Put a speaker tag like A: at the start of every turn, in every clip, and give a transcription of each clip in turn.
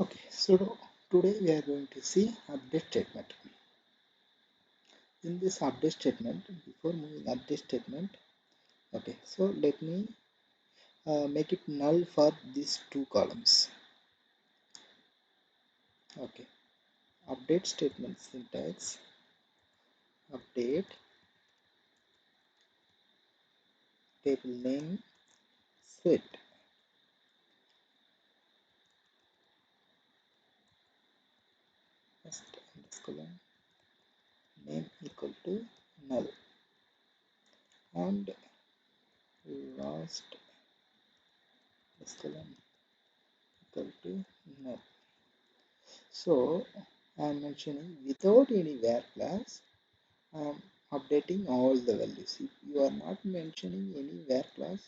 A: Okay, so today we are going to see update statement. In this update statement, before moving update statement, okay, so let me make it null for these two columns. Okay, update statement syntax, update table name set first column name equal to null and last column equal to null. So I am mentioning without any var class I am updating all the values. If you are not mentioning any var class,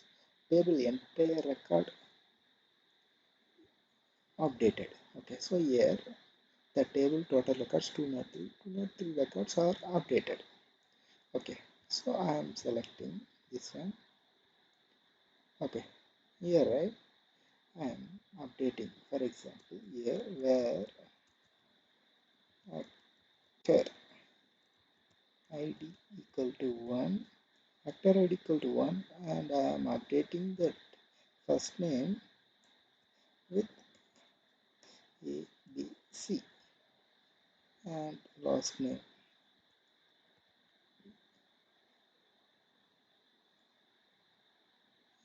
A: table entire record updated. Okay, so here the table total records 203, 203 records are updated. Okay, so I am selecting this one. Okay, here right, I am updating. For example, here where actor id equal to 1, actor id equal to 1, and I am updating the first name with A, B, C and last name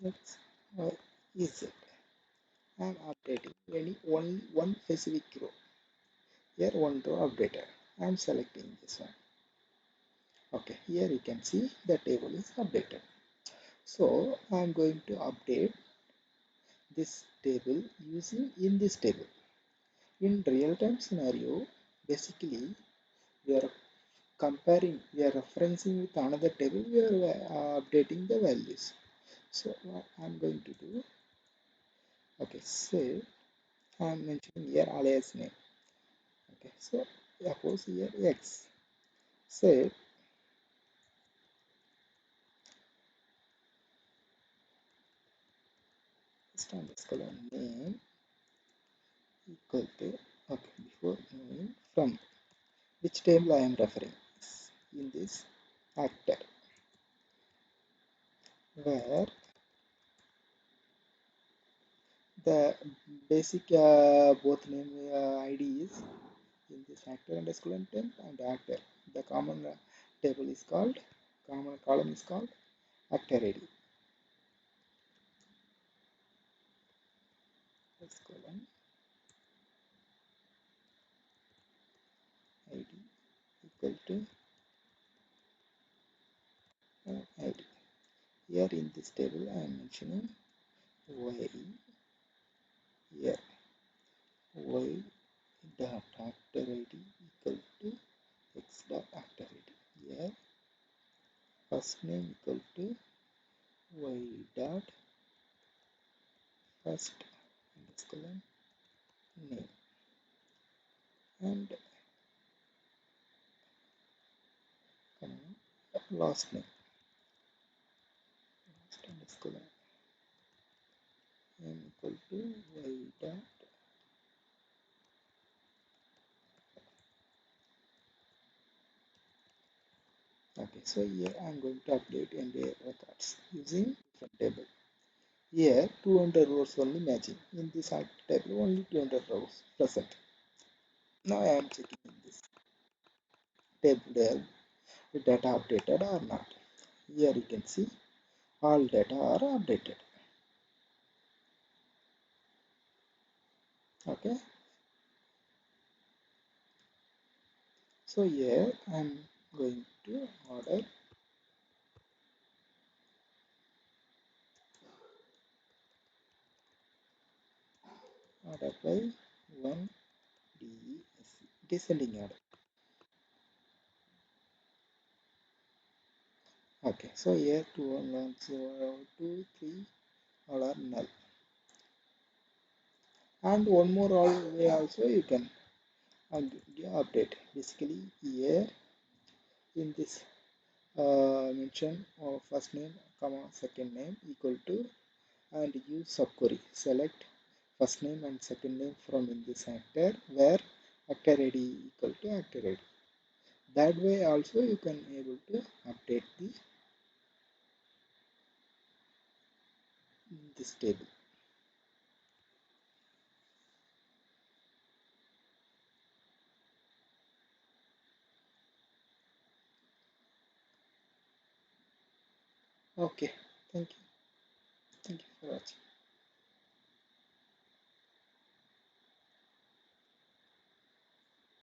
A: X, Y, Z. I am updating only one specific row. Here one row updated. I am selecting this one. Okay, here you can see the table is updated. So I am going to update this table using in this table. In real-time scenario, basically we are comparing, we are referencing with another table, we are updating the values. So what I'm going to do, okay, say I'm mentioning here alias name. Okay, so suppose here X. Say standard column name equal to, okay, before moving from which table I am referring in this actor, where the basic both name ID is in this actor underscore intent and actor. The common table is called, common column is called actor ID. This column ID equal to ID. Here in this table I am mentioning y, here y dot actor ID equal to x dot actor ID. Here first name equal to y dot first underscore name and last name last underscore name equal to y dot. Okay, so here I am going to update entire records using different table. Here 200 rows only matching. In this table only 200 rows present. Now I am checking in this table the data updated or not. Here you can see all data are updated. Okay, so here I am going to order by 1 DESC descending order. Okay, so here 2 1 0 2 3 all are null. And one more all way also you can update. Basically here in this mention of first name comma second name equal to and use subquery select first name and second name from in this actor where actor ID equal to actor ID. That way also you can able to update this table. Okay, thank you. Thank you for watching.